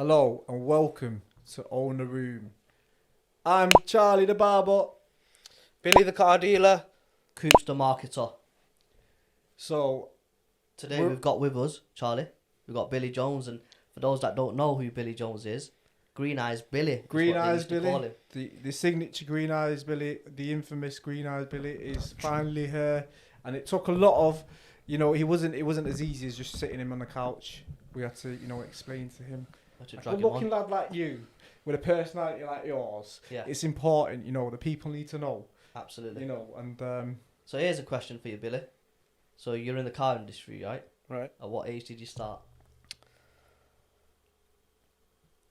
Hello and welcome to Own the Room. I'm Charlie the Barber. Billy the car dealer. Coops the marketer. So Today we've got with us, Charlie, we've got Billy Jones, and for those that don't know who Billy Jones is, Green Eyes Billy. Green Eyes Billy, the signature Green Eyes Billy, the infamous Green Eyes Billy is finally here, and it took a lot of, it wasn't as easy as just sitting him on the couch. We had to, explain to him. A good-looking lad like you, with a personality like yours, it's important. The people need to know. Absolutely. And so here's a question for you, Billy. So you're in the car industry, right? Right. At what age did you start?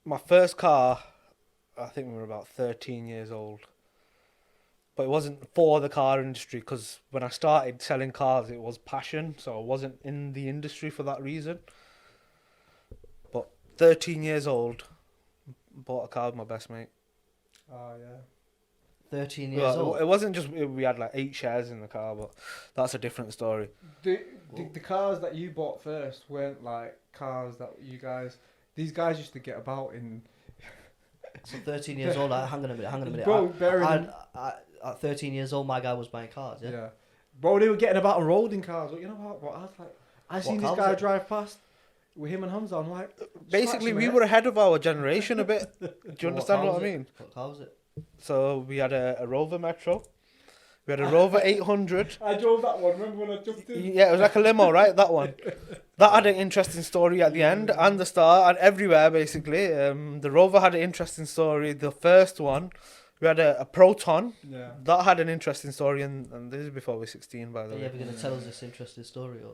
My first car, I think we were about 13 years old. But it wasn't for the car industry, because when I started selling cars, it was passion. So I wasn't in the industry for that reason. But 13 years old, bought a car with my best mate. Oh, yeah. 13 years old? It wasn't just, we had like 8 shares in the car, but that's a different story. The cars that you bought first weren't like cars that these guys used to get about in. So 13 years old, hang on a minute. Bro, at 13 years old, my guy was buying cars, yeah? Yeah. Bro, they were getting about on roading cars. But you know what? I was like, I seen this guy drive past with him and Hamza. I'm like, basically, we were ahead of our generation a bit. Do you understand what I mean? What car was it? So we had a Rover Metro. We had a Rover 800. I drove that one. Remember when I jumped in? Yeah, it was like a limo, right? That one. That had an interesting story at the end and the start and everywhere, basically. The Rover had an interesting story. The first one, we had a Proton. Yeah. That had an interesting story, and this is before we were 16, by the Are way. you ever going to tell us this interesting story? Or?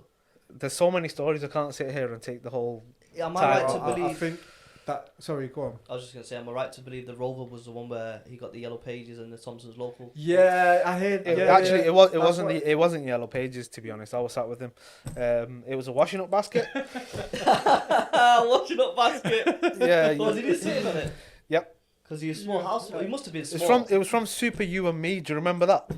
There's so many stories, I can't sit here and take the whole... Am I right to I believe... think that... Sorry, go on. I was just going to say, am I right to believe the Rover was the one where he got the yellow pages and the Thompson's local? Yeah, I heard... It wasn't Yellow Pages, to be honest. I was sat with him. It was a washing up basket. Washing up basket. Yeah. Was he just sitting on it? Yep. Because he was small house. He must have been small. It was from Super You and Me. Do you remember that?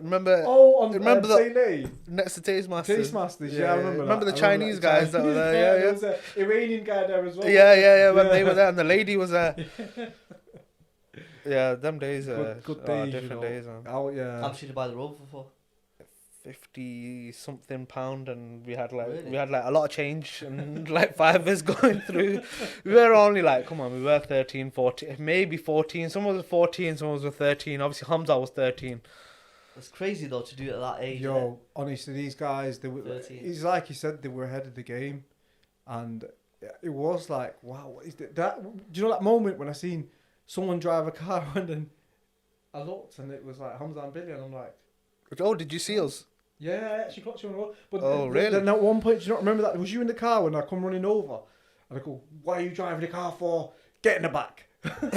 Remember? Oh, on remember that next to Tastemasters. Tastemasters, yeah, I remember that. Remember the Chinese guys that were there? Yeah. There was an Iranian guy there as well. Yeah. When they were there and the lady was there. Yeah, them days good days, different days, man. Oh yeah. How much did you buy the Rover for? 50 something pound, and we had a lot of change and like fivers going through. We were only like, come on, we were 13, 14, maybe 14. Someone was 14, someone was 13. Obviously Hamza was 13. It's crazy though to do it at that age. Yo, honestly, these guys, it's like you said, they were ahead of the game, and it was like, wow, that? Do you know that moment when I seen someone drive a car and then I looked and it was like Hamza and Billy, and I'm like, oh, did you see us? Yeah, I actually caught you on the road. But really? Then at one point, do you not remember that? Was you in the car when I come running over? And I go, what are you driving the car for? Get in the back. Get in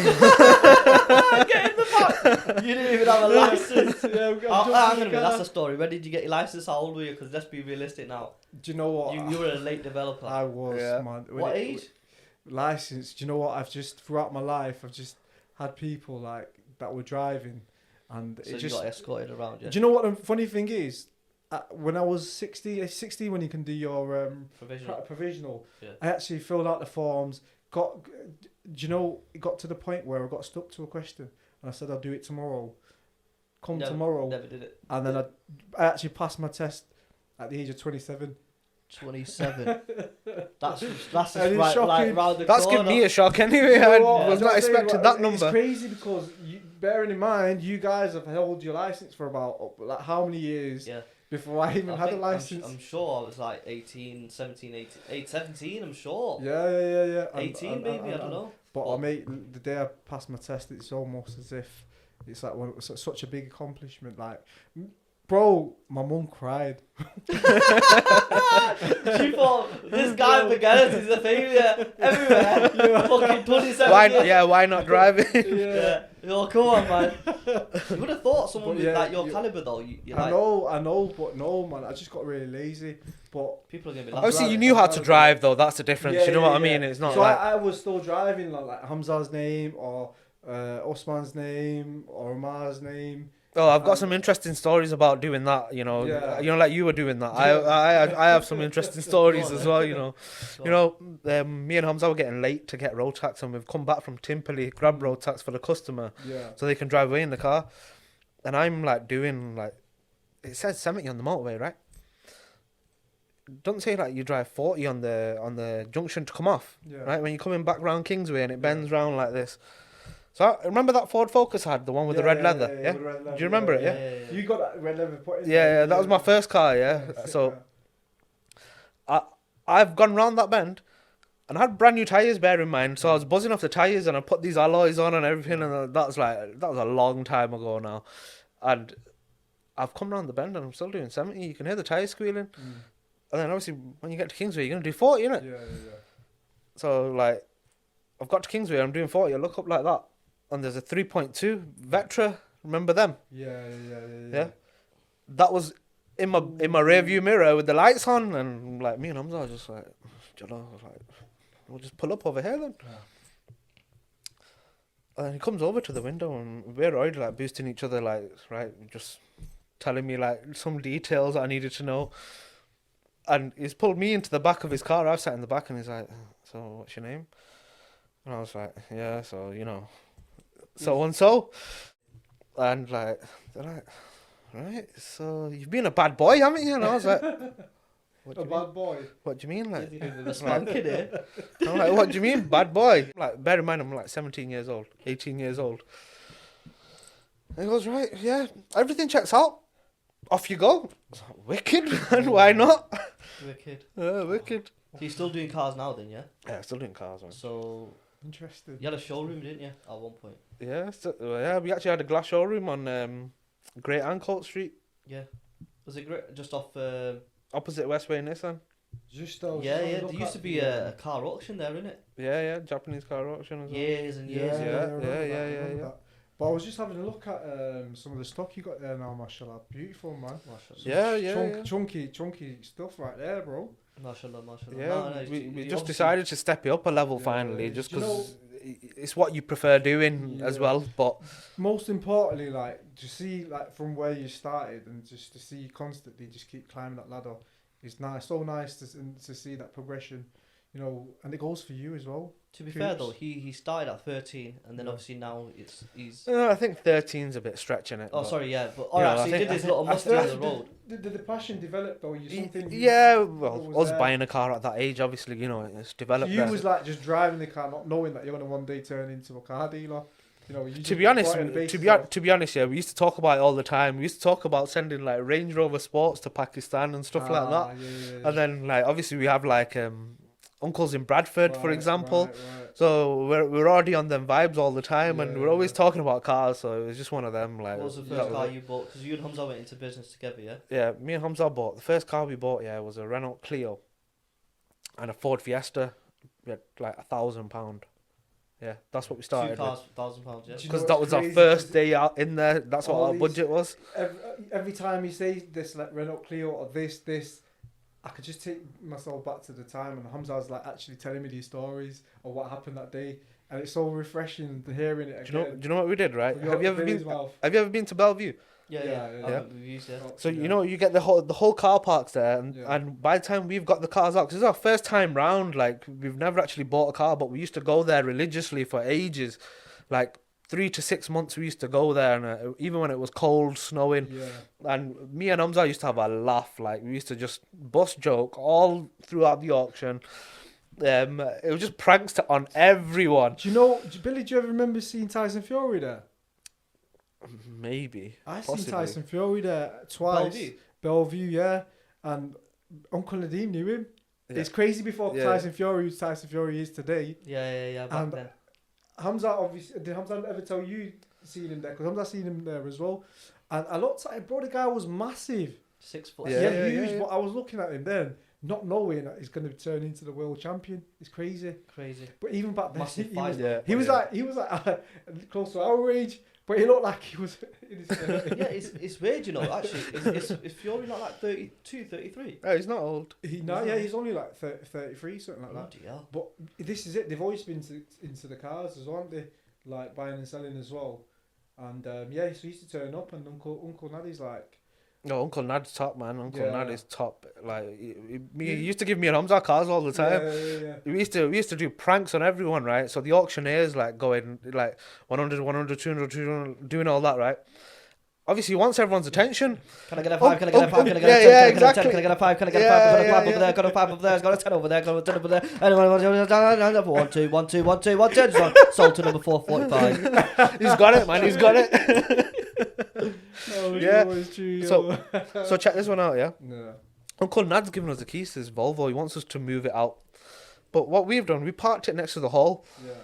the back. You didn't even have a license. Hang on a minute, that's the story. When did you get your license? How old were you? Because let's be realistic now. Do you know what? You were a late developer. I was, man. What age? License. Do you know what? Throughout my life, I've just had people like that were driving, and so you got escorted around. Yeah. Do you know what the funny thing is? When I was 16 when you can do your provisional, I actually filled out the forms. Do you know, it got to the point where I got stuck to a question, and I said I'll do it tomorrow. Tomorrow. Never did it. And then I actually passed my test at the age of 27. 27. That's just right round the That's corner. giving me a shock anyway. I was not expecting that number. It's crazy because, bearing in mind, you guys have held your license for about like how many years? Yeah. Before I even had a license. I'm sure I was like 18, 17, 17, I'm sure. Yeah. 18 maybe, I don't know. But the day I passed my test, it's almost as if it's like such a big accomplishment. Like, bro, my mum cried. She thought, this guy forgets he's a failure everywhere. Fucking 27 years. Why not driving? Yeah. Yo, come on, man. You would have thought someone with like your caliber though. I know, but no, man. I just got really lazy. But people are gonna be laughing. Obviously, you knew how to drive though. That's the difference. You know what I mean? It's not so like I was still driving like Hamza's name or Osman's name or Amar's name. Oh, I've got some interesting stories about doing that. Yeah. Like you were doing that. I have some interesting stories as well. Me and Hamza were getting late to get road tax, and we've come back from Timperley, grab road tax for the customer, Yeah. so they can drive away in the car. And I'm like doing like, it says 70 on the motorway, right? Don't say like you drive 40 on the junction to come off, Yeah. right? When you're coming back round Kingsway and it bends round like this. So remember that Ford Focus I had, the one with the red leather, yeah? with red leather, Do you remember it? Yeah. You got that red leather put in Yeah, there, that was my first car, yeah. sick, So I've gone round that bend and I had brand new tyres, bear in mind. So I was buzzing off the tyres and I put these alloys on and everything, and that was a long time ago now. And I've come round the bend and I'm still doing 70. You can hear the tyres squealing. And then obviously when you get to Kingsway, you're going to do 40, innit? Yeah. So like, I've got to Kingsway, I'm doing 40, I look up like that. And there's a 3.2 Vectra, remember them? Yeah. That was in my rear view mirror with the lights on, and like me and Hamza are just like, we'll just pull up over here then. Yeah. And he comes over to the window and we're already like boosting each other, like, right, just telling me like some details that I needed to know. And he's pulled me into the back of his car. I've sat in the back and he's like, so what's your name? And I was like, yeah, so, so and so. And like, they're like, right, so you've been a bad boy, haven't you? And I was like, what do you mean? Bad boy. What do you mean? Like, I'm like, what do you mean, bad boy? Like, bear in mind, I'm like 17 years old, 18 years old. And he goes, right, yeah, everything checks out. Off you go. Wicked, man, why not? Wicked. Wicked. So you're still doing cars now then, yeah? Yeah, still doing cars, man. So Interesting. you had a showroom, didn't you, at one point? Yeah, we actually had a glass showroom on Great Ancolt Street. Yeah. Was it great? Just off... Opposite Westway Nissan. Just those. There used to be a car auction there, innit? Yeah, Japanese car auction as well. Years and years ago. Yeah. But I was just having a look at some of the stock you got there now, mashallah. Beautiful, man. Mashallah. Yeah. Chunky stuff right there, bro. Mashallah. Yeah, No, we just decided to step it up a level finally, just because it's what you prefer doing as well. But most importantly, like to see like from where you started and just to see you constantly just keep climbing that ladder is nice. So nice to see that progression, and it goes for you as well. To be fair though, he started at 13 and then obviously now he's... I think 13's a bit stretching it. Oh, sorry, yeah. But alright, so he did his little mustard on the road. Did the passion develop though? Us buying a car at that age, obviously, it's developed. So you was like just driving the car, not knowing that you're gonna one day turn into a car dealer. To be honest, yeah, we used to talk about it all the time. We used to talk about sending like Range Rover Sports to Pakistan and stuff like that. Yeah. And then like obviously we have like uncles in Bradford, for example. Right. So we're already on them vibes all the time, and we're always talking about cars. So it was just one of them. Like, what was the first car you bought? Because you and Hamza went into business together, yeah. Yeah, me and Hamza bought the first car we bought. Yeah, was a Renault Clio and a Ford Fiesta. We had like £1,000. Yeah, that's what we started. 2 cars for £1,000, yeah. Because that was our first day out in there. That's what our budget was. Every time you say this, like Renault Clio or this, I could just take myself back to the time, and Hamza was like actually telling me these stories of what happened that day, and it's so refreshing to hearing it again. Do you know what we did, right? Have you ever been to Bellevue? Yeah. So you get the whole car parks there, and by the time we've got the cars out, because this is our first time round, like we've never actually bought a car, but we used to go there religiously for ages, like 3 to 6 months we used to go there, and even when it was cold, snowing, and me and Hamza used to have a laugh. Like we used to just bust joke all throughout the auction. It was just pranks on everyone. Billy, do you ever remember seeing Tyson Fury there? Maybe. Seen Tyson Fury there twice. Bellevue, yeah. And Uncle Nadeem knew him. Yeah. It's crazy before Tyson Fury is today. Yeah. Back then. Hamza, obviously, did Hamza ever tell you seeing him there? Because Hamza seen him there as well. And I looked at him, bro, the guy was massive. 6 foot. Yeah, huge. Yeah. But I was looking at him then, not knowing that he's going to turn into the world champion. It's crazy. But even back then, he was like close to our age, but he looked like he was in his it's weird, actually. Is Fury not like 32, 33? Oh, he's not old. He's only like 33, something like that. Yeah. But this is it. They've always been into the cars as well, aren't they? Like buying and selling as well. And yeah, so he used to turn up, and Uncle Naddy's like, No, Uncle Nad's top, man. Uncle Yeah. Nad is top. Like he used to give me and Hamza cars all the time. yeah. We used to do pranks on everyone, right? So the auctioneers like going like 100, 100, 200, 200, doing all that, right? Obviously, he wants everyone's attention. Can I get a 5? Can I get a 5? Can I get a 10? Yeah, Can I get a 10? exactly. Can I get a 5? Can I get a 5? Got a 5 over there. Got a 5 over there. Got a 10 over there. Got a 10 over there. Anyone? 1, 2, 1, 2, 1, 2, 1, 2. Sold to number 445. He's got it, man. He's got it. Yeah. So check this one out, yeah. No. Uncle Nad's given us the keys to this Volvo. He wants us to move it out. But what we've done, we parked it next to the hall. Yeah.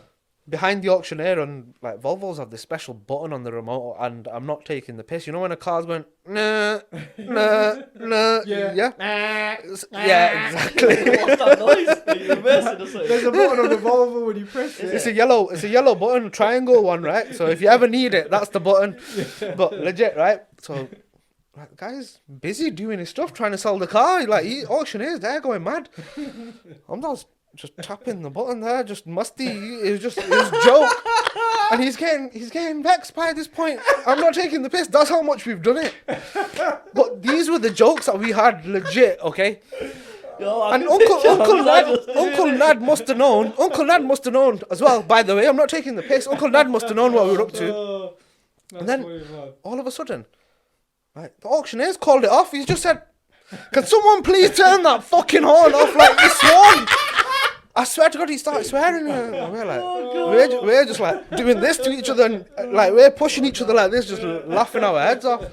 Behind the auctioneer, and like Volvos have this special button on the remote, and I'm not taking the piss. You know when a car's going nah, yeah, yeah, exactly. What's that noise? Are you reversing or something? There's a button on the Volvo when you press it. It's a yellow button, triangle one, right? So if you ever need it, that's the button. But legit, right? So like, the guy's busy doing his stuff, trying to sell the car. Like auctioneers, they're going mad. I'm just tapping the button there, just musty. It was a joke, and he's getting vexed by this point. I'm not taking the piss. That's how much we've done it. But these were the jokes that we had, legit. Okay. Yo, And Uncle Nad must have known. Uncle Nad must have known as well. By the way, I'm not taking the piss. Uncle Nad must have known what we were up to. And then all of a sudden, right, the auctioneers called it off. He's just said, "Can someone please turn that fucking horn off?" Like he swore. I swear to God, he started swearing. And we're like, we're just like doing this to each other, and like we're pushing each other like this, just laughing our heads off.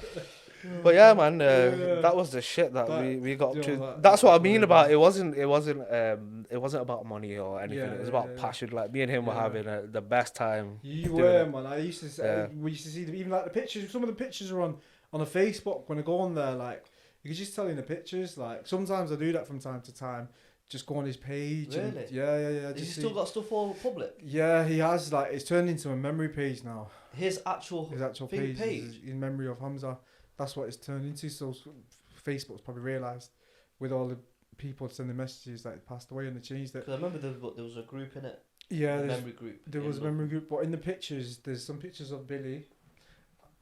But yeah, man, that was the shit that we got up to. That's what I mean about it. Wasn't about money or anything. It was about passion. Like me and him were having the best time. You were, man. I used to say, we used to see even like the pictures. Some of the pictures are on a Facebook. When I go on there, like you can just tell in the pictures. Like sometimes I do that from time to time. Just go on his page. Really? And, yeah. Has he still got stuff all public? Yeah, he has. Like it's turned into a memory page now. His actual page is in memory of Hamza. That's what it's turned into. So Facebook's probably realised with all the people sending messages that passed away, and they changed it. Because I remember there was a group in it. Yeah, a memory group. There was a memory group, but in the pictures, there's some pictures of Billy,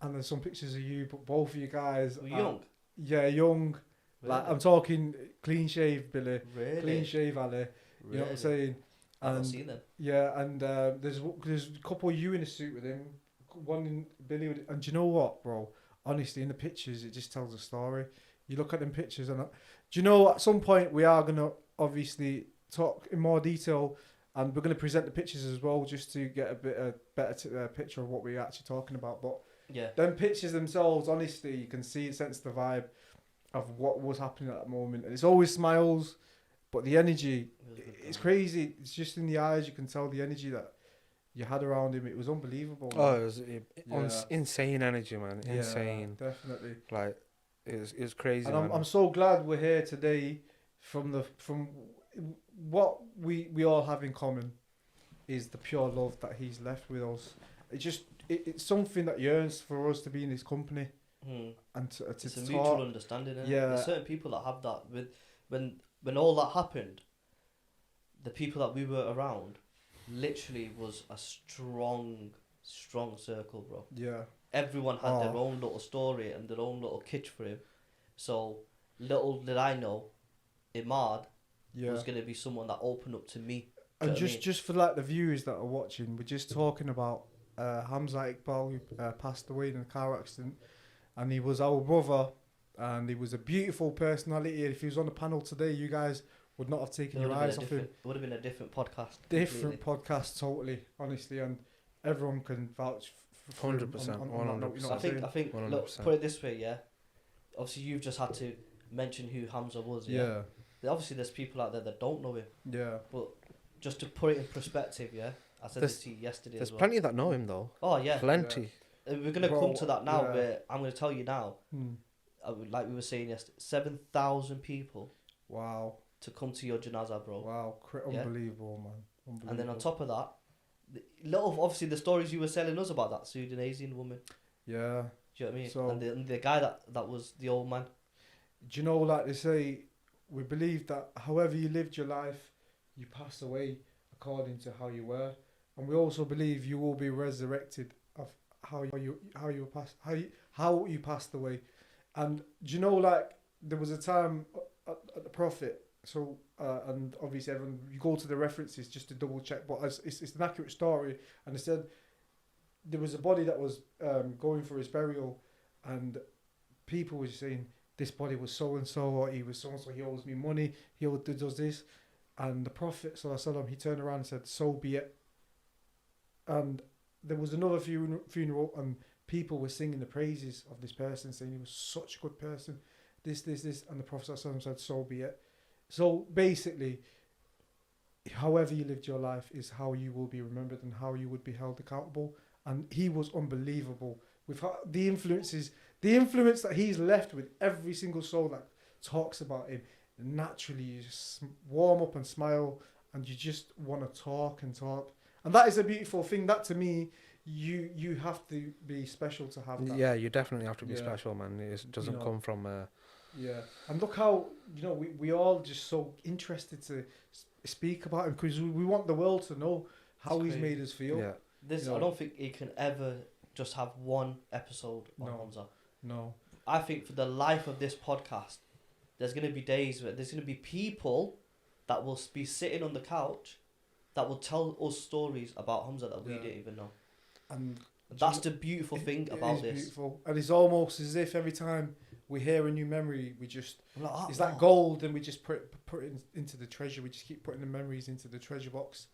and there's some pictures of you. But both of you guys were young. Yeah, young. Really? Like I'm talking clean shave Billy, Really? clean shave Ali. Really? You know what I'm saying? I've not seen them. Yeah, and there's a couple of you in a suit with him, one in Billy, and do you know what, bro? Honestly, in the pictures, it just tells a story. You look at them pictures, and do you know at some point we are gonna obviously talk in more detail, and we're gonna present the pictures as well, just to get a better picture of what we're actually talking about. But yeah, them pictures themselves, honestly, you can sense the vibe of what was happening at that moment, and it's always smiles, but the energy, it's crazy. It's just in the eyes, you can tell the energy that you had around him. It was unbelievable. Oh, it was insane energy, man. Insane. Yeah, definitely. Like it was crazy. And I'm so glad we're here today. From what we all have in common is the pure love that he's left with us. It's something that yearns for us to be in his company. And to it's a talk. mutual understanding. Yeah, there's certain people that have that. With when all that happened, the people that we were around, literally was a strong circle, bro. Yeah. Everyone had their own little story and their own little kitsch for him. So little did I know, Imad was going to be someone that opened up to me. And just for like the viewers that are watching, we're just talking about Hamza Iqbal, who passed away in a car accident. And he was our brother, and he was a beautiful personality. If he was on the panel today, you guys would not have taken your eyes off him. It would have been a different podcast. Different podcast, totally, honestly, and everyone can vouch for 100%. 100%. I think. 100%. Look, put it this way, yeah. Obviously, you've just had to mention who Hamza was. Yeah. Obviously, there's people out there that don't know him. Yeah. But just to put it in perspective, yeah. I said this to you yesterday. There's plenty that know him though. Oh yeah. Plenty. Yeah. We're going to come to that now, but I'm going to tell you now, like we were saying yesterday, 7,000 people. Wow. To come to your janaza, bro. Wow, unbelievable, man. Unbelievable. And then on top of that, obviously the stories you were telling us about that Sudanese woman. Yeah. Do you know what I mean? So, and the guy that was the old man. Do you know, like they say, we believe that however you lived your life, you pass away according to how you were. And we also believe you will be resurrected how you passed away, and do you know, like, there was a time at the Prophet. So and obviously everyone, you go to the references just to double check, but it's an accurate story. And they said there was a body that was going for his burial, and people were saying this body was so and so, or he was so and so. He owes me money. He does this, and the Prophet ﷺ, he turned around and said, "So be it." And there was another funeral, and people were singing the praises of this person, saying he was such a good person. This, and the Prophet ﷺ said, "So be it." So basically, however you lived your life is how you will be remembered and how you would be held accountable. And he was unbelievable with the influence that he's left with. Every single soul that talks about him, naturally you just warm up and smile, and you just want to talk and talk. And that is a beautiful thing. That, to me, you have to be special to have that. Yeah, you definitely have to be special, man. It doesn't come from... Yeah, and look how, we all just so interested to speak about him, because we want the world to know how he's made us feel. Yeah. I don't think he can ever just have one episode on Hamza. No. I think for the life of this podcast, there's going to be days where there's going to be people that will be sitting on the couch that will tell us stories about Hamza that we didn't even know. And that's the beautiful thing about this. Beautiful. And it's almost as if every time we hear a new memory, we just... Like, it's like gold, and we just put it into the treasure. We just keep putting the memories into the treasure box.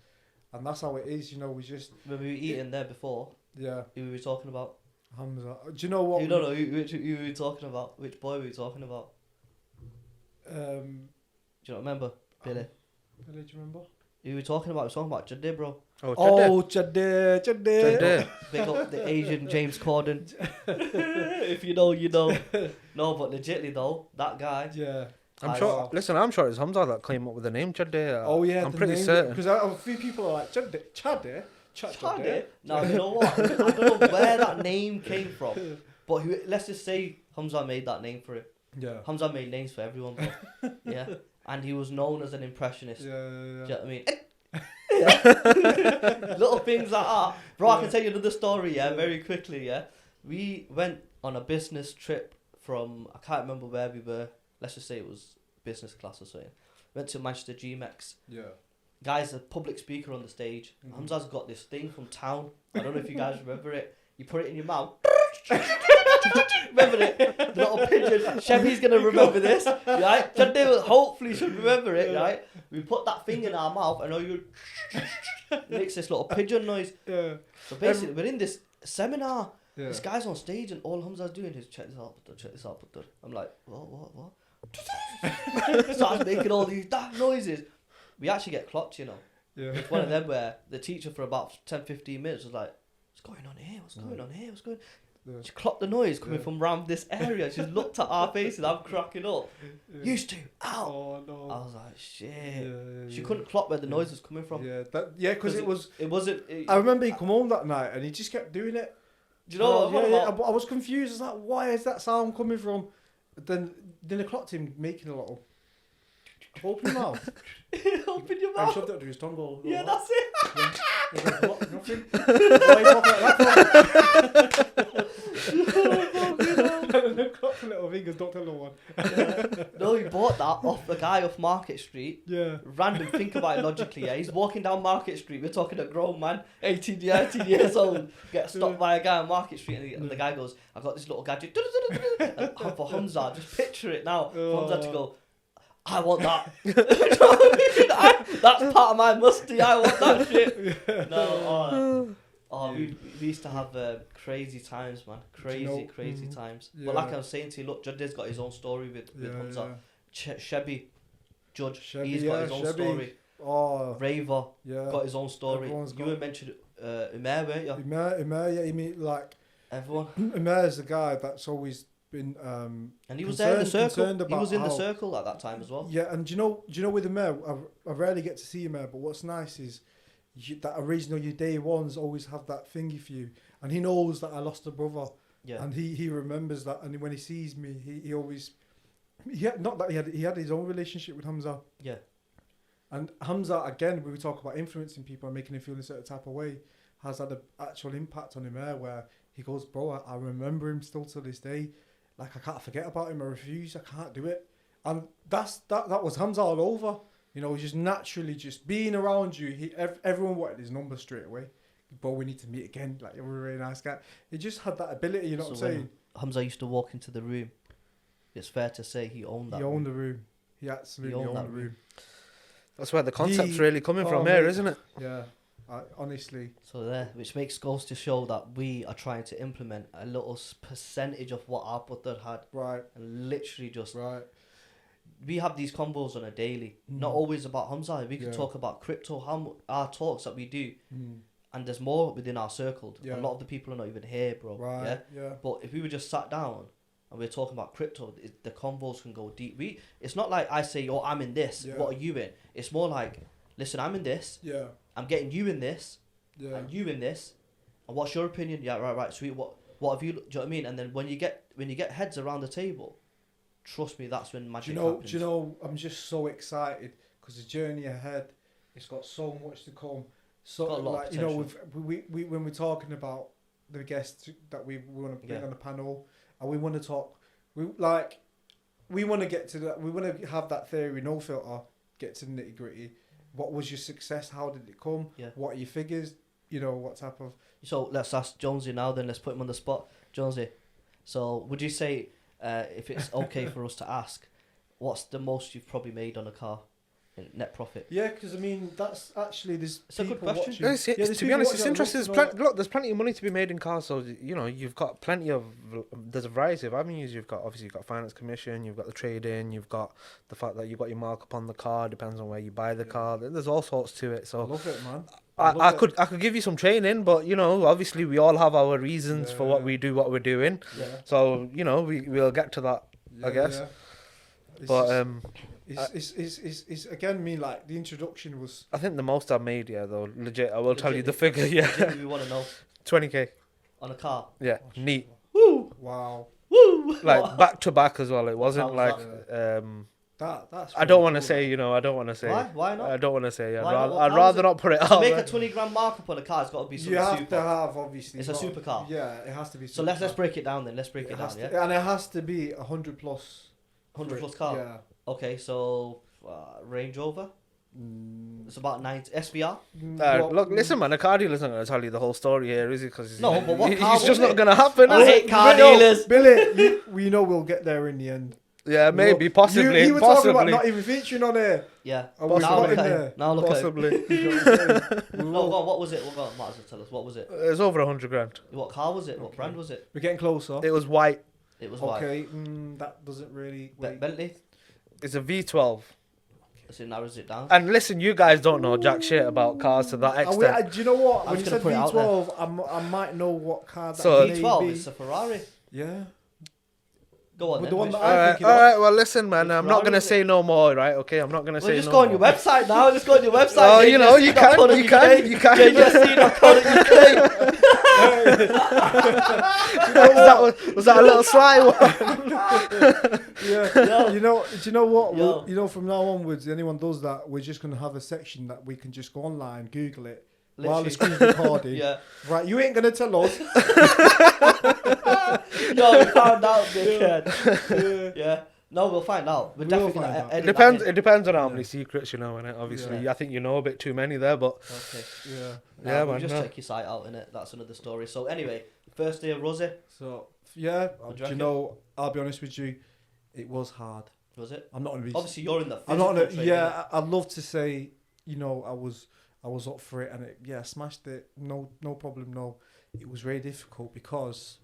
And that's how it is, we just... When we were eating there before, who were we talking about? Hamza. Do you know what... You don't know who we were talking about? Which boy were we talking about? Do you not remember? Billy, do you remember? Who were we talking about? We were talking about Jadeh, bro. Jadeh. Big up the Asian James Corden. If you know, you know. No, but legitly though, that guy. Yeah. I'm sure it's Hamza that came up with the name Jadeh. I'm pretty certain. Because a few people are like, Jadeh? No, you know what? I don't know where that name came from. But let's just say Hamza made that name for it. Yeah. Hamza made names for everyone, bro. Yeah. And he was known as an impressionist. Yeah. Do you know what I mean? Yeah. Little things like that. Bro, I can tell you another story, very quickly, We went on a business trip from, I can't remember where we were. Let's just say it was business class or something. Went to Manchester GMX. Yeah. Guy's a public speaker on the stage. Mm-hmm. Hamza's got this thing from town. I don't know if you guys remember it. You put it in your mouth. Remember it? The little pigeon. Chevy's going to remember this, right? Jadeh hopefully should remember it, right? We put that thing in our mouth and all you makes this little pigeon noise. Yeah. So basically, we're in this seminar. Yeah. This guy's on stage and all Hamza's doing is check this out, Putter. I'm like, what? Starts making all these noises. We actually get clocked, Yeah. It's one of them where the teacher for about 10-15 minutes was like, what's going on here? What's going on? Yeah. She clocked the noise coming from around this area. She looked at our faces. I'm cracking up. Yeah. Used to. Ow. Oh, no. I was like, shit. Yeah, she couldn't clock where the noise was coming from. Because it wasn't. It, I remember he come home that night and he just kept doing it. Do you know what? I was confused. I was like, why is that sound coming from? But then I clocked him making a little. Open your mouth. Open your mouth. I shoved it under his tongue all. Yeah, that's it. Yeah. What? Nothing. Why are you talking like that for? Clock the little fingers, don't tell no one. No, he bought that off the guy off Market Street. Yeah. Random, think about it logically, He's walking down Market Street. We're talking a grown man, 18 years old, gets stopped by a guy on Market Street, and the guy goes, I got this little gadget. And for Hamza, just picture it now. Hamza to go, I want that. That's part of my musty. I want that shit. Yeah. No, we used to have crazy times, man. Crazy times. Yeah. But like I was saying to you, look, Jadeh's got his own story with Hamza. Yeah. Chevy, Judge, he's got his own story. Raver, got his own story. You were mentioned Umair, weren't you? Umair, you mean like everyone. Umair is the guy that's always been and he was there in the circle. He was in the circle at that time as well. Yeah, and do you know with Umair, I rarely get to see Umair, but what's nice is that original your day ones always have that thingy for you, and he knows that I lost a brother. Yeah. And he remembers that, and when he sees me, he always not that he had his own relationship with Hamza. Yeah. And Hamza, again, we talk about influencing people and making them feel in a certain type of way, has had an actual impact on Umair where He goes, bro, I remember him still to this day. Like, I can't forget about him. I refuse. I can't do it. And that was Hamza all over. You know, just naturally just being around you. Everyone wanted his number straight away. Bro, we need to meet again. Like, you're a really nice guy. He just had that ability, you know what I'm saying? Hamza used to walk into the room. It's fair to say he owned that. He owned the room. He absolutely owned the room. That's where the concept's really coming from here, isn't it? Yeah, honestly. So there, which goes to show that we are trying to implement a little percentage of what our brother had. Right. And literally just... Right. We have these combos on a daily. Not always about Hamza. We could talk about crypto, our talks that we do. And there's more within our circle. A lot of the people are not even here, bro. Right. Yeah. But if we were just sat down and we're talking about crypto, the convos can go deep. It's not like I say, oh, I'm in this. Yeah. What are you in? It's more like, listen, I'm in this. Yeah. I'm getting you in this. Yeah. And you in this. And what's your opinion? Yeah, right, sweet. What have you? Do you know what I mean? And then when you get heads around the table, trust me, that's when magic happens. Do you know? I'm just so excited because the journey ahead, it's got so much to come. So like, you know, we when we're talking about the guests that we want to bring on the panel, and we want to talk, we want to get to that. We want to have that theory, no filter, get to the nitty gritty. What was your success? How did it come? Yeah. What are your figures? You know, what type of... So let's ask Jonesy now. Then let's put him on the spot. Jonesy, so would you say, if it's okay for us to ask, what's the most you've probably made on a car in net profit? Yeah, because I mean, that's actually... It's a good question. To be honest, it's interesting. There's plenty of money to be made in cars, so, you know, you've got plenty of... There's a variety of avenues. You've got finance commission, you've got the trade-in, you've got the fact that you've got your markup on the car, depends on where you buy the car. There's all sorts to it, so... I love it, man. I could give you some training, but, you know, obviously we all have our reasons for what we do, what we're doing. Yeah. So, you know, we'll get to that, I guess. Yeah. But it's again, me, like, the introduction was... I think the most I've made, though, legit, I will tell you the figure, We want to know. 20k. On a car? Yeah, neat. Woo! Wow. Woo! Like, back to back as well, it wasn't like... That's I don't want to say, you know, I don't want to say... Why not? I don't want to say, I'd rather not put it out. To make a 20 grand markup on a car, it's got to be something You have super. to have, obviously. It's a supercar. Yeah, it has to be. So let's break it down then. Let's break it down, And it has to be 100 plus. 100 plus car? Yeah. Okay, so Range Rover? It's about 90. SVR? Look, listen, man, a car dealer's not going to tell you the whole story here, is he? Because no, but what car it's just not going to happen. I hate car dealers. Billy, we know we'll get there in the end. Yeah, maybe, possibly. You were talking about not even featuring on there. Yeah. Now look at it. Possibly. No, what was it? What might as well tell us. What was it? It was over 100 grand. What car was it? What brand was it? We're getting closer. It was white. It was white. Okay, that doesn't really... Bentley? It's a V12. So it narrows it down. And listen, you guys don't know jack shit about cars to that extent. Do you know what? I'm When you said V12, I might know what car that may V12 be. is a Ferrari. Yeah. Go on, But then. the one that Alright, well, listen, man, I'm not going to say no more, right? Okay, I'm not going to say no more. Just go on your website now. Just go on your website. Oh, you know, you can. JJSC.co.uk. Was that a little sly one? Yeah. You know, do you know what? You know, from now onwards, anyone does that, we're just going to have a section that we can just go online, Google it, while the screen's recording. Yeah. Right, you ain't going to tell us. No, we found out, dickhead. Yeah. No, we'll find out. We're definitely going to edit that in. It depends on how many secrets you know in it, obviously. Yeah. I think you know a bit too many there, but... Okay. Yeah, man. Just check your site out, innit? That's another story. So, anyway, first day of Rosie. So, yeah, do you know, I'll be honest with you, it was hard. Was it? I'm not going to be... Obviously, you're in the I'm not physical training. I'd love to say, you know, I was up for it and I smashed it. No problem, no. It was very difficult because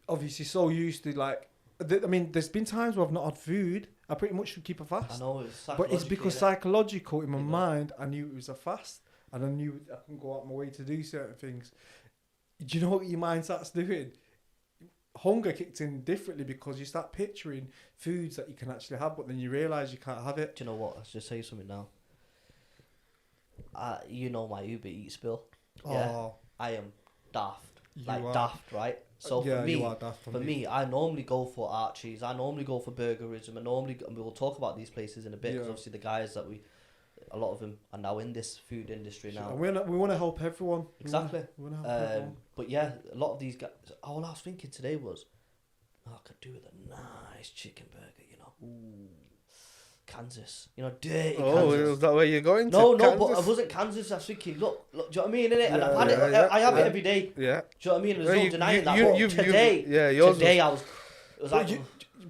obviously so used to, like, I mean, there's been times where I've not had food. I pretty much keep a fast. I know, but it's because psychological in my mind, I knew it was a fast and I knew I couldn't go out my way to do certain things. Do you know what your mind starts doing? Hunger kicked in differently because you start picturing foods that you can actually have, but then you realise you can't have it. Do you know what? I'll just say something now. You know my Uber Eats bill. Yeah, Oh, I am daft. you Like are. daft, right? So Yeah, for you me, are daft for me, I normally go for Archie's. I normally go for Burgerism. And we will talk about these places in a bit because Yeah. obviously the guys that we A lot of them are now in this food industry now. And we want to help everyone. Exactly. We want to help everyone. But yeah, a lot of these guys. All I was thinking today was, I could do with a nice chicken burger, you know. Ooh. Kansas, you know, dirty Oh, Kansas. is that where you're going to? No, Kansas? but I wasn't Kansas. I was thinking, look, do you know what I mean? Innit? And Yeah, I've had it. yeah, I have yeah. it every day. Yeah. Do you know what I mean? There's no You- denying you- that. you- But you've- today, yeah, yours today was- I was like,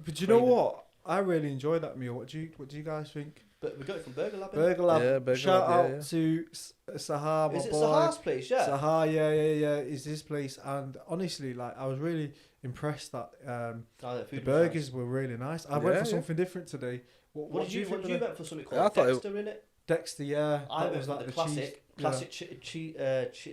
But you know what? I really enjoyed that meal. What do you guys think? but we got it from Burger Lab. innit? Burger Lab. Yeah, Burger Shout Lab, out yeah. to Sahar, my Is it boy. Sahar's place? Yeah. Sahar, yeah. Is this place? And honestly, like I was really impressed that Oh, the the food was burgers were really nice. I went Yeah, for yeah. something different today. What did you think of went the- for something Yeah, I called thought it- Dexter in it? Dexter, yeah. I that went was for like the cheese- classic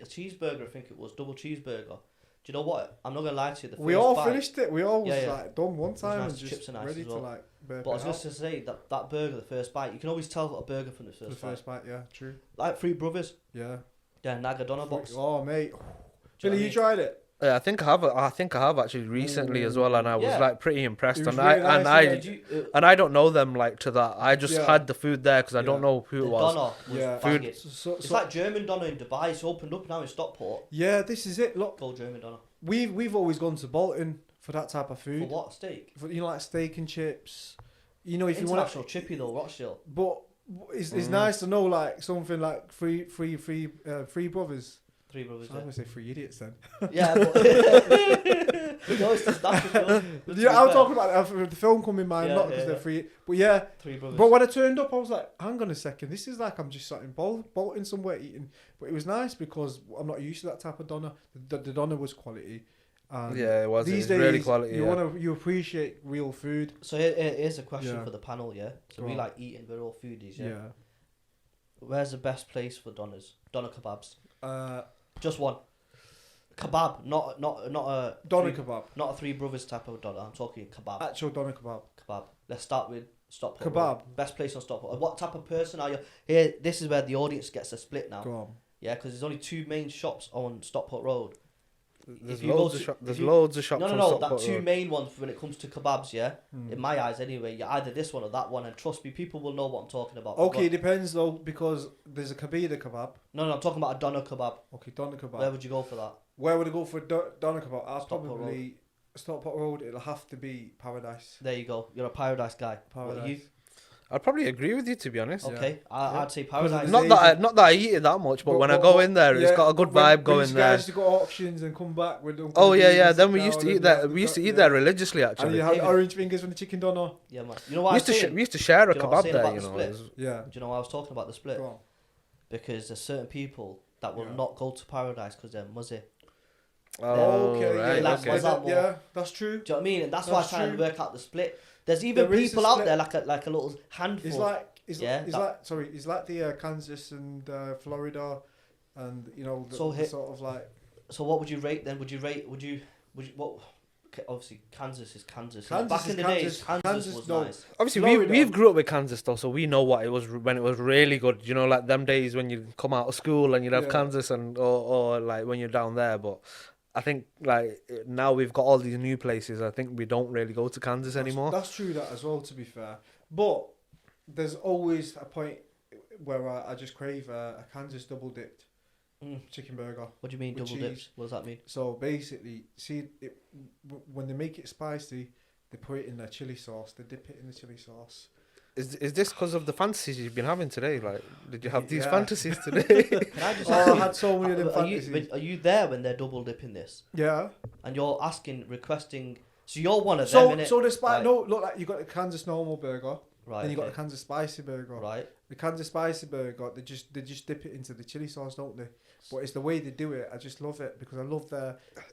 cheeseburger. I think it was double cheeseburger. Do you know what? I'm not gonna lie to you. The We first all bite, finished it. We all was Yeah, yeah. like done one time nice. and just Chips are nice ready as to well. like burp But I was it just out. to say that burger, the first bite, you can always tell a burger from the The first first bite, yeah, true. bite. Like Three Brothers, Yeah. their Nagadonna box. Oh mate, Do you know Billy, what I you mean? tried it? Yeah, I think I have actually recently as well, and I was Yeah. like pretty impressed. It was And really I nice, Did you, and I don't know them like to that. I just Yeah. had the food there because I don't Yeah. know who the it was. doner was Yeah. banging. So, It's like German doner in Dubai. It's opened up now in Stockport. yeah, this is it. Look, Called German doner. we've always gone to Bolton for that type of For food. what steak? For, you know, like steak and chips. You know, if you want International chippy though, Rochdale. but it's nice to know like something like three brothers. Three Brothers. I was gonna say three idiots then. Yeah, but no, it's just that's the film. But to Yeah, be I'm fair, talking about the film come in mind, Yeah, not because yeah, they're yeah. free. But yeah, Three Brothers. but when I turned up, I was like, hang on a second, this is like I'm just sat in Bolton somewhere eating. But it was nice because I'm not used to that type of doner. The doner was quality. And Yeah, it was. these It was really days, quality. you Yeah. you appreciate real food. So here's a question Yeah. for the panel, yeah? So Go we on. like eating, we're all foodies, yeah? Yeah. Where's the best place for doners? Doner kebabs. Uh, Just one. Kebab, not a doner three, kebab. not a Three Brothers type of doner. I'm talking kebab. Actual doner kebab. Kebab. Let's start with Stockport. Kebab. Road. Best place on Stockport. What type of person are you? Here, this is where the audience gets a split now. Go on. Yeah, because there's only two main shops on Stockport Road. There's you go loads to- of shops. if There's you- loads of shops. No, on that Stockport two Road. main ones when it comes to kebabs, yeah? Hmm. In my eyes, anyway, you're either this one or that one, and trust me, people will know what I'm talking about. Okay, it But- depends though because there's a kabida kebab. no, I'm talking about a doner kebab. Okay, doner kebab. Where would you go for that? Where would I go for doner kebab? I'll Stockport probably Stockport Road. It'll have to be Paradise. There you go. You're a Paradise guy. What are you? Paradise. I'd probably agree with you, to be honest. Okay, Yeah. I'd say Because Paradise. of Not that I eat it that much, but when I go in there, it's got a good vibe going there. Guys, you got options and come back with. Oh yeah. Then we used to eat there. We used to eat there religiously, And actually. you had David. orange fingers from the chicken doner. Yeah, man. You know what We I'm used to saying? we used to share a Do you know what I'm kebab saying there. about You the know. split? It was- Yeah. Do you know why I was talking about the split? Go on. Because there's certain people that will Yeah. not go to Paradise because they're muzzy. Oh, okay. right. like Yeah, what's Okay. that yeah, that's true. Do you know what I mean? And that's why I'm That's trying to true. work out the split. There's even There is a people out split. there like a little handful. It's like the Kansas and Florida, and you know the, So the hit- sort of like So what would you rate then? Would you what? Okay, obviously, Kansas is Kansas. Kansas Back is in the Kansas. days, Kansas Kansas, was no. nice. Obviously, Florida. we've grew up with Kansas though, so we know what it was when it was really good. You know, like them days when you come out of school and you'd have Yeah. Kansas or like when you're down there. But I think like now we've got all these new places. I think we don't really go to Kansas anymore. That's true that as well. To be fair, but there's always a point where I just crave a Kansas double dipped chicken burger. What do you mean With double cheese. dips? What does that mean? So basically, see, when they make it spicy, they put it in their chili sauce. They dip it in the chili sauce. Is this because of the fantasies you've been having today? Like, did you have these Yeah. fantasies today? Can I just Oh, ask I you, had so many of them are fantasies. are you there when they're double dipping this? Yeah. And you're requesting. So you're one of them, innit? So the Right. no, look like you got the Kansas normal burger, Right. then you got the okay. Kansas spicy burger. Right. The Kansas spicy burger, they just dip it into the chili sauce, don't they? But it's the way they do it. I just love it because I love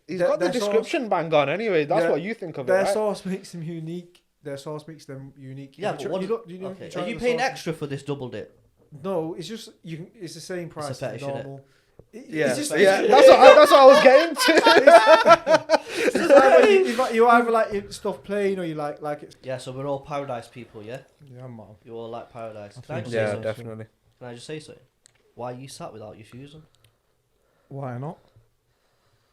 He's Their- got the their sauce- description bang on anyway. That's Yeah. what you think of it, their right? sauce makes them unique. Their sauce makes them unique. Yeah, Have you but what? you look, you know, Okay. try Are you the paying sauce? extra for this double dip? No, it's just it's the same price as fetish, innit? normal. Yeah, It's just, yeah. That's what I was getting to. it's just like you either like your stuff plain or you like it. Yeah. So we're all Paradise people, yeah. Yeah, man. You all like Paradise. Can I think just so. say Yeah, something? definitely. Can I just say something? Why you sat without your shoes on? Why not?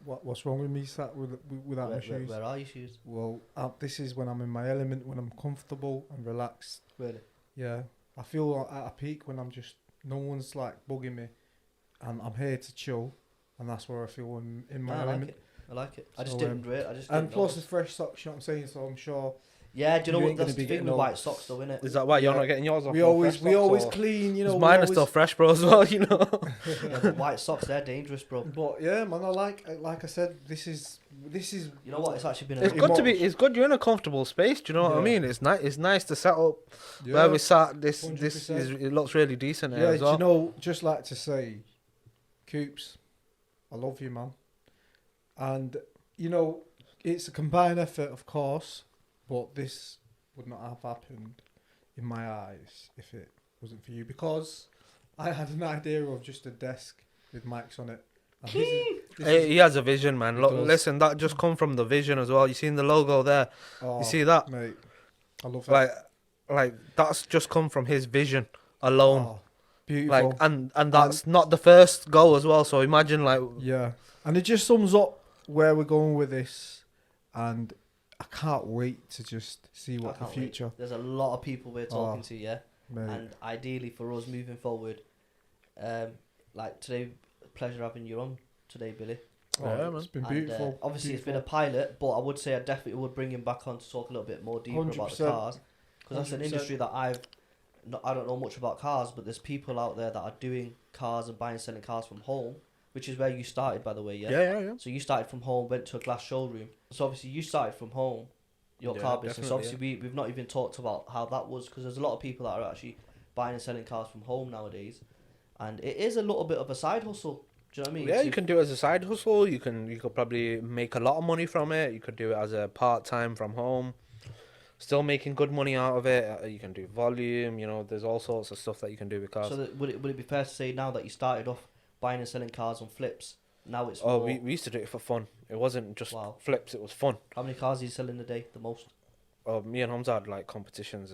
What's wrong with me sat without my shoes? Where are your shoes? Well, this is when I'm in my element, when I'm comfortable and relaxed. Really? Yeah, I feel at a peak when I'm just, no one's like bugging me, and I'm here to chill, and that's where I feel in my element. I like it. I So, just didn't do it. I just and didn't plus notice. it's fresh socks, you know what I'm saying? So I'm sure. Yeah, do you know what? ain't gonna That's be the thing getting with no- white socks, though, innit? Is that why you're Yeah. not getting yours off? We no always fresh socks, or- clean, you know. 'Cause we mine are always- still fresh, bro, as well, you know. Yeah, but white socks, they're dangerous, bro. But yeah, man, I like I said, this is. You know what? It's actually been a It's It good to must. be. It's good you're in a comfortable space. Do you know what I Yeah. mean? It's nice. It's nice to set up Yeah, where we sat. This 100%. is. It looks really decent here yeah, as do well. you know, just like to say, Coops, I love you, man. And, you know, it's a combined effort, of course, but this would not have happened in my eyes if it wasn't for you, because I had an idea of just a desk with mics on it. And He has a vision, man. He Look, does. listen, that just come from the vision as well. You seen the logo there? oh, You see that? mate, I love it. Like that's just come from his vision alone. Oh, beautiful. Like, and that's not the first go as well. So imagine, like, Yeah, and it just sums up where we're going with this, and I can't wait to just see I what the can't wait. future. There's a lot of people we're talking Oh. to, yeah. Mate. And ideally for us moving forward, like today, pleasure having you on today, Billy. Yeah, man. It's been And, beautiful. obviously, it's been a pilot, but I would say I definitely would bring him back on to talk a little bit more deeper about the 100%. cars, because that's an 100%. industry that I don't know much about cars, but there's people out there that are doing cars and buying and selling cars from home, which is where you started, by the way, yeah. yeah. So you started from home, went to a glass showroom. So obviously you started from home, your Yeah, car business. definitely, Obviously we've not even talked about how that was, because there's a lot of people that are actually buying and selling cars from home nowadays, and it is a little bit of a side hustle. Do you know what I mean? Yeah, you can do it as a side hustle. You could probably make a lot of money from it. You could do it as a part time from home, still making good money out of it. You can do volume. You know, there's all sorts of stuff that you can do with cars. So would it be fair to say now that you started off buying and selling cars on flips, now it's Oh, more, we used to do it for fun. It wasn't just Wow. flips. It was fun. how many cars are you selling a day the most? Oh, me and Hamza had like competitions.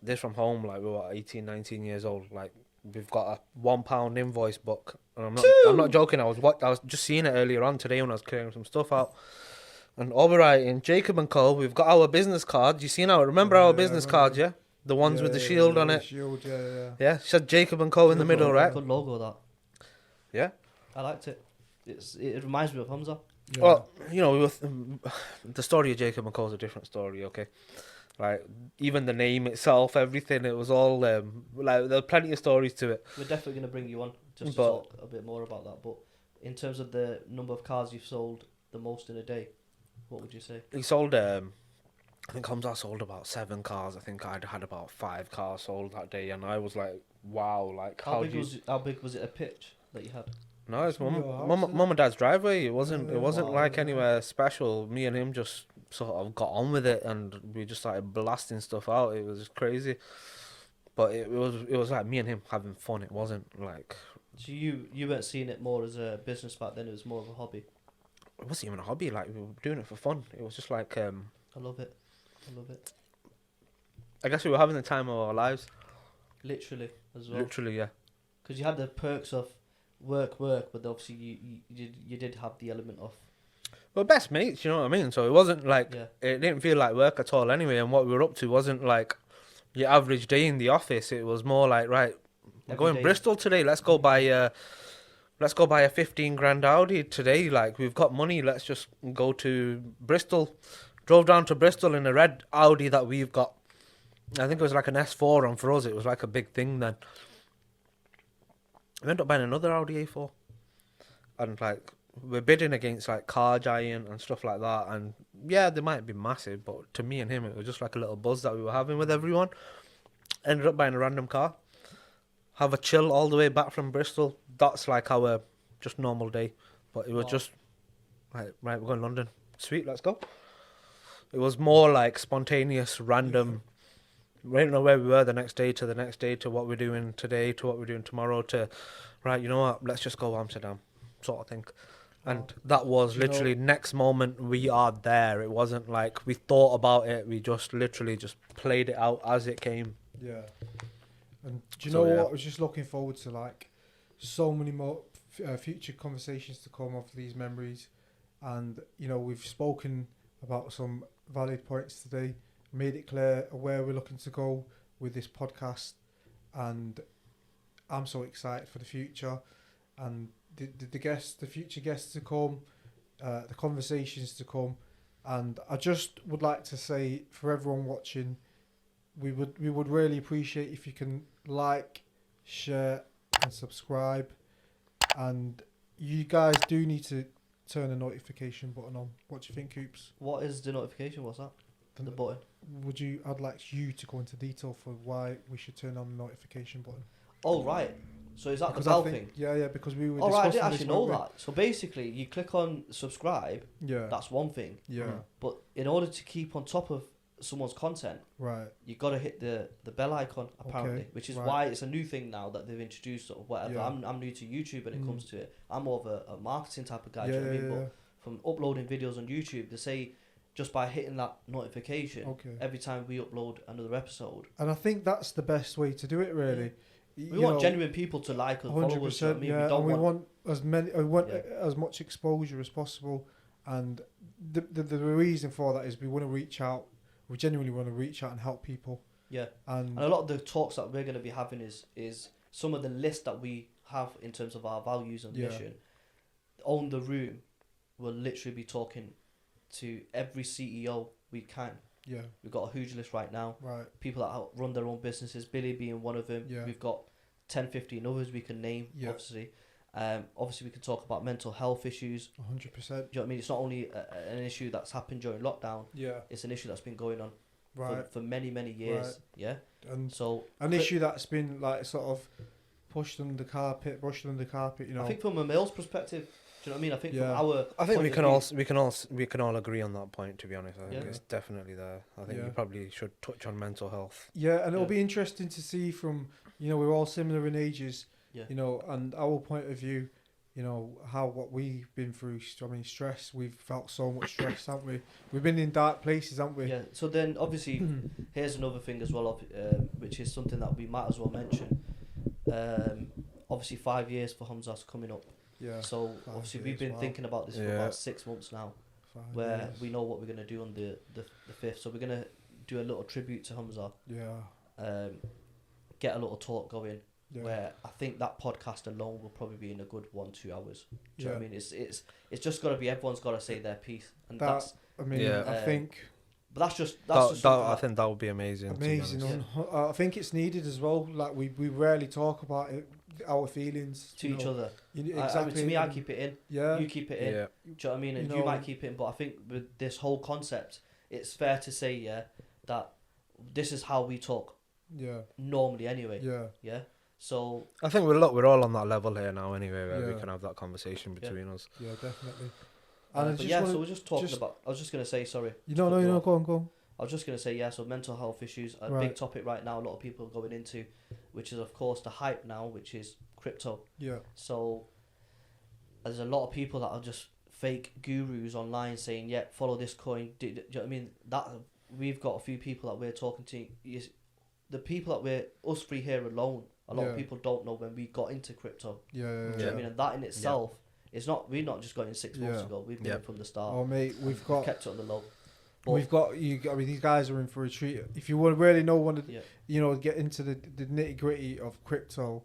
This from home, like we were 18, 19 years old. Like we've got a £1 invoice book, and I'm not joking. I was just seeing it earlier on today when I was clearing some stuff out. And Alright, in Jacob and Co, we've got our business cards. You seen our? Remember our business cards, yeah? The ones with the shield on it. Shield, yeah. Yeah, it said Jacob and Co in the Good middle, logo, right? Good logo, that. Yeah. I liked it. It reminds me of Hamza. Yeah. Well, you know, the story of Jacob and Co is a different story, okay? Like, even the name itself, everything, it was all, like, there were plenty of stories to it. We're definitely going to bring you on just to But- talk a bit more about that. But in terms of the number of cars you've sold the most in a day, what would you say? He sold, I think Hamza sold about 7 cars. I think I'd had about 5 cars sold that day, and I was like, wow, like, How big was it a pitch that you had? No, it's Your house, mum isn't and dad's driveway. It wasn't Wow, like yeah. anywhere special. Me and him just sort of got on with it, and we just started blasting stuff out. It was crazy, but it was like me and him having fun. It wasn't like, So you weren't seeing it more as a business back then. It was more of a hobby. it wasn't even a hobby. Like, we were doing it for fun. It was just like, I love it. I love it. I guess we were having the time of our lives. Literally as well. Literally, yeah. Because you had the perks of work, but obviously you did have the element of Well, best mates, you know what I mean? So it wasn't like, yeah. it didn't feel like work at all anyway. And what we were up to wasn't like your average day in the office. It was more like, right, we're Every going day. Bristol today. Let's go buy a 15 grand Audi today. Like, we've got money. Let's just go to Bristol. Drove down to Bristol in a red Audi that we've got. I think it was like an S4, and for us it was like a big thing then. We ended up buying another Audi A4, and like, we're bidding against like Car Giant and stuff like that. And yeah, they might be massive, but to me and him, it was just like a little buzz that we were having with everyone. Ended up buying a random car. Have a chill all the way back from Bristol. That's like our just normal day. But it was Wow. just like, right, we're going to London. Sweet, let's go. It was more like spontaneous, random. We didn't know where we were the next day to what we're doing today to what we're doing tomorrow to, right, you know what, let's just go Amsterdam, sort of thing. And that was You know- literally next moment we are there. It wasn't like we thought about it. We just literally just played it out as it came. Yeah. And do you So, know yeah. what? I was just looking forward to like so many more future conversations to come of these memories. And, you know, we've spoken about some valid points today, made it clear where we're looking to go, with this podcast, and I'm so excited for the future and the guests, the future guests to come, the conversations to come. And I just would like to say for everyone watching, we would really appreciate if you can like, share and subscribe. And you guys do need to turn the notification button on. What do you think, Coops? What is the notification? What's that? The button. I'd like you to go into detail for why we should turn on the notification button. Oh, right. So is that Because the bell I think, thing? Yeah, because we were Oh, right, I discussing didn't this, actually know weren't that. So basically, you click on subscribe, we? Yeah. that's one thing. Yeah. But in order to keep on top of someone's content, Right. you got to hit the bell icon, apparently, Okay, which is right. why it's a new thing now that they've introduced or whatever. Yeah. I'm new to YouTube when it Mm. comes to it. I'm more of a marketing type of guy, Yeah, do you know what I mean? yeah, But from uploading videos on YouTube, they say just by hitting that notification Okay. every time we upload another episode. And I think that's the best way to do it, really. We want genuine people to like us, follow us. 100%, You know what I mean? yeah, We don't and we want want as many, we want Yeah. as much exposure as possible. And the reason for that is we want to reach out. We genuinely want to reach out and help people. yeah. And And a lot of the talks that we're going to be having is some of the list that we have in terms of our values and Yeah. mission. Own the Room will literally be talking to every CEO we can. yeah, We've got a huge list right now. right, People that run their own businesses, Billy being one of them. Yeah. We've got 10, 15 others we can name, Yeah. obviously. Obviously, we can talk about mental health issues. 100%. Do you know what I mean? It's not only an issue that's happened during lockdown, Yeah, it's an issue that's been going on right. for many, many years. Right. Yeah. And So an issue that's been like sort of pushed under the carpet, brushed under the carpet. You know. I think from a male's perspective, do you know what I mean? I think Yeah. from our I think point we of can view- we can all agree on that point. To be honest, I think Yeah. it's definitely there. I think Yeah. we probably should touch on mental health. Yeah, and it'll Yeah. be interesting to see from, we're all similar in ages, Yeah. And our point of view, how what we've been through. I mean, stress. We've felt so much stress, haven't we? We've been in dark places, haven't we? Yeah. So then, obviously, here's another thing as well, which is something that we might as well mention. Obviously, 5 years for Hamza's coming up. Yeah. So 5 obviously, years, we've been wow. thinking about this for Yeah. about 6 months now, 5 where years. we know what we're gonna do on the 5th. So we're gonna do a little tribute to Hamza. Yeah. Get a little talk going. Yeah. Where I think that podcast alone will probably be in a good 1-2 hours. Do you know what I Yeah. mean? It's just got to be, everyone's got to say their piece, and That- that's I mean, Yeah. I think but that's just That, just that, something I that- think that would be amazing. to be amazing. honest. I think it's needed as well. Like we rarely talk about it, our feelings to each other. Exactly. To me, I keep it in. Yeah. You keep it in. Yeah. Do you know what I mean? And You you know- might keep it in, but I think with this whole concept, it's fair to say, that this is how we talk Yeah. normally anyway. Yeah. Yeah. So I think we're all on that level here now anyway, where Yeah. we can have that conversation between us. Yeah. Definitely. And I but just yeah, wanna- so we're just talking just- about. I was just gonna say, sorry. Go on. I was just going to say, so mental health issues, a Right. big topic right now, a lot of people are going into, which is, of course, the hype now, which is crypto. Yeah. So there's a lot of people that are just fake gurus online saying, yeah, follow this coin. Do you know what I mean? That we've got a few people that we're talking to. The people that us three here alone, a lot of Yeah. people don't know when we got into crypto. Yeah. Do you know what Yeah. I mean? And that in itself, we're not just going in 6 months Yeah. ago. We've been Yeah. in from the start. Oh mate, we've got kept it on the low. we've got you. I mean, these guys are in for a treat. If you want to really want to, Yeah. get into the nitty gritty of crypto,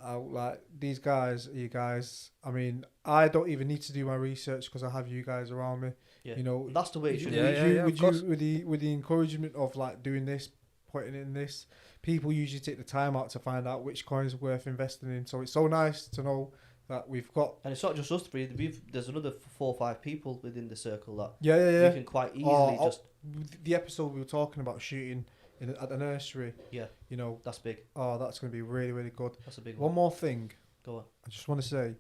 like these guys, you guys. I mean, I don't even need to do my research because I have you guys around me. Yeah. That's the way it should Yeah, be. yeah, of course. with the encouragement of like doing this, putting in this, people usually take the time out to find out which coins are worth investing in. So it's so nice to know that we've got. And it's not just us three. There's another 4 or 5 people within the circle that Yeah. we can quite easily just. The episode we were talking about shooting at the nursery. Yeah. That's big. Oh, that's going to be really, really good. That's a big One one. more thing. Go on. I just want to say,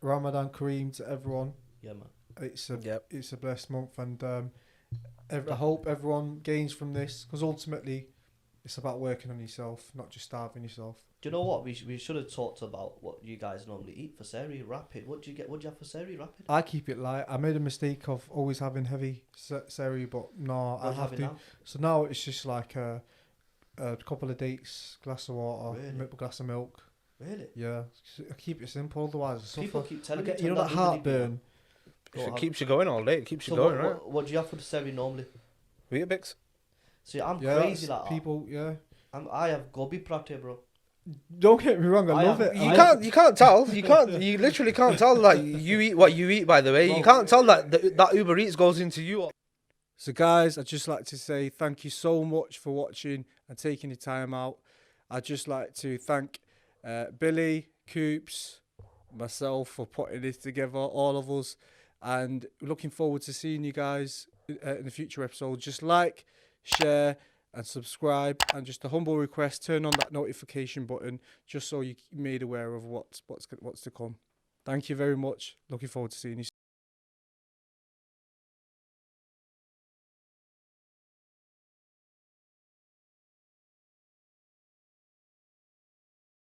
Ramadan Kareem to everyone. Yeah, man. It's Yep. it's a blessed month, and I hope everyone gains from this, because ultimately, it's about working on yourself, not just starving yourself. Do you know what? We should have talked about what you guys normally eat for Seri Rapid. What do you have for Seri Rapid? I keep it light. I made a mistake of always having heavy seri, but no, What I do you have to. now? So now it's just like a couple of dates, glass of water, Really? glass of milk. Really? Yeah, I keep it simple. Otherwise, I suffer. People keep telling me. that that doesn't heartburn. Go If on. it keeps you going all day, it keeps you So going, what do you have for the Seri normally? right? Weetabix. See, I'm Yeah, crazy that's like that. people. Yeah, I have gobi parathe, bro. Don't get me wrong, I love it. You can't tell. You literally can't tell. Like, you eat what you eat. By the way, you can't tell that that Uber Eats goes into you. So guys, I'd just like to say thank you so much for watching and taking the time out. I'd just like to thank Billy, Coops, myself for putting this together, all of us, and looking forward to seeing you guys in the future episodes. Just like, share and subscribe, and just a humble request, turn on that notification button just so you're made aware of what's to come. Thank you very much. Looking forward to seeing you soon.